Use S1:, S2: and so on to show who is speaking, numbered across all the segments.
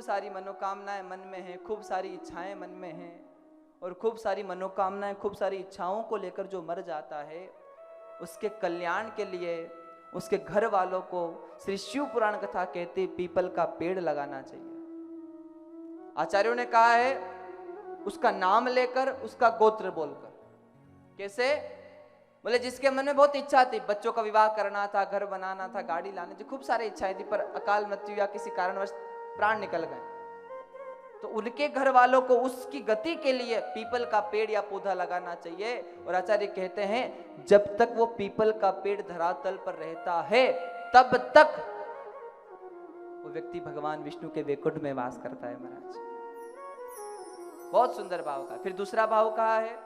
S1: सारी मनोकामनाएं मन में हैं, खूब सारी इच्छाएं मन में हैं, और खूब सारी मनोकामनाएं, खूब सारी इच्छाओं को लेकर जो मर जाता है, उसके कल्याण के लिए उसके घर वालों को श्री शिव पुराण कथा कहती पीपल का पेड़ लगाना चाहिए। आचार्यों ने कहा है उसका नाम लेकर, उसका गोत्र बोलकर। कैसे? बोले जिसके मन में बहुत इच्छा थी, बच्चों का विवाह करना था, घर बनाना था, गाड़ी लानी थी, खूब सारी इच्छाएं थी, पर अकाल मृत्यु या किसी कारणवश प्राण निकल गए, तो उनके घर वालों को उसकी गति के लिए पीपल का पेड़ या पौधा लगाना चाहिए। और आचार्य कहते हैं जब तक वो पीपल का पेड़ धरातल पर रहता है तब तक वो व्यक्ति भगवान विष्णु के वैकुंठ में वास करता है महाराज। बहुत सुंदर भाव का। फिर दूसरा भाव कहा है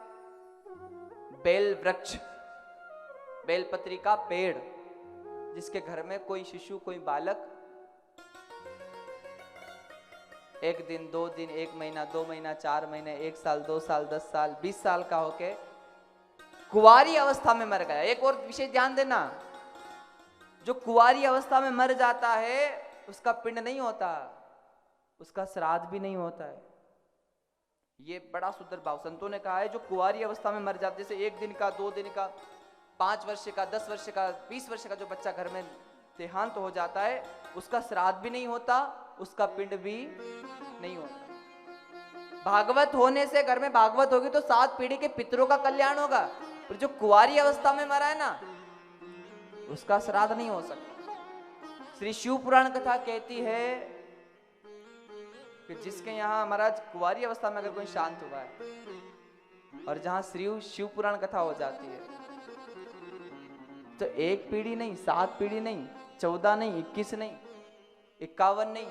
S1: बेल वृक्ष, बेलपत्री का पेड़, जिसके घर में कोई शिशु, कोई बालक 1 दिन, 2 दिन, 1 महीना, 2 महीना, 4 महीने, 1 साल, 2 साल, 10 साल, 20 साल का होके कुंवारी अवस्था में मर गया। एक और विशेष ध्यान देना, जो कुंवारी अवस्था में मर जाता है उसका पिंड नहीं होता, उसका श्राद्ध भी नहीं होता है। ये बड़ा सुंदर भाव संतों ने कहा है। जो कुंवारी अवस्था में मर जाता, जैसे 1 दिन का, 2 दिन का, 5 वर्ष का, 10 वर्ष का, 20 वर्ष का जो बच्चा घर में देहांत हो जाता है, उसका श्राद्ध भी नहीं होता, उसका पिंड भी नहीं होता। भागवत होने से, घर में भागवत होगी तो 7 पीढ़ी के पितरों का कल्याण होगा, पर जो कुंवारी अवस्था में मरा है ना, उसका श्राद्ध नहीं हो सकता। श्री शिव पुराण कथा कहती है कि जिसके यहाँ महाराज कुंवारी अवस्था में अगर कोई शांत हुआ है और जहां श्री शिव पुराण कथा हो जाती है, तो 1 पीढ़ी नहीं, 7 पीढ़ी नहीं, 14 नहीं, 21 नहीं, 51 नहीं,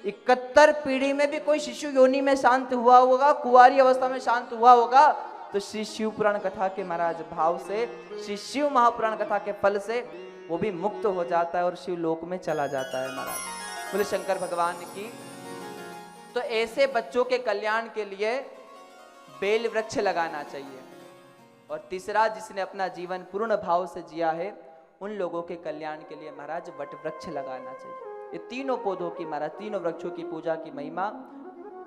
S1: 71 पीढ़ी में भी कोई शिशु योनि में शांत हुआ होगा, कुंवारी अवस्था में शांत हुआ होगा, तो श्री शिव पुराण कथा के महाराज भाव से, श्री शिव महापुराण कथा के फल से वो भी मुक्त हो जाता है और शिव लोक में चला जाता है महाराज। बोले शंकर भगवान की। तो ऐसे बच्चों के कल्याण के लिए बेल वृक्ष लगाना चाहिए। और तीसरा, जिसने अपना जीवन पूर्ण भाव से जिया है, उन लोगों के कल्याण के लिए महाराज वट वृक्ष लगाना चाहिए। ये तीनों पौधों की महाराज, तीनों वृक्षों की पूजा की महिमा,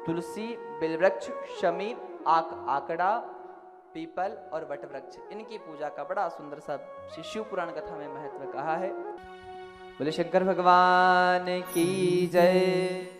S1: तुलसी, बेलवृक्ष, शमी, आकड़ा, पीपल और वट वृक्ष, इनकी पूजा का बड़ा सुंदर सा शिव पुराण कथा में महत्व कहा है। बोले शंकर भगवान की जय।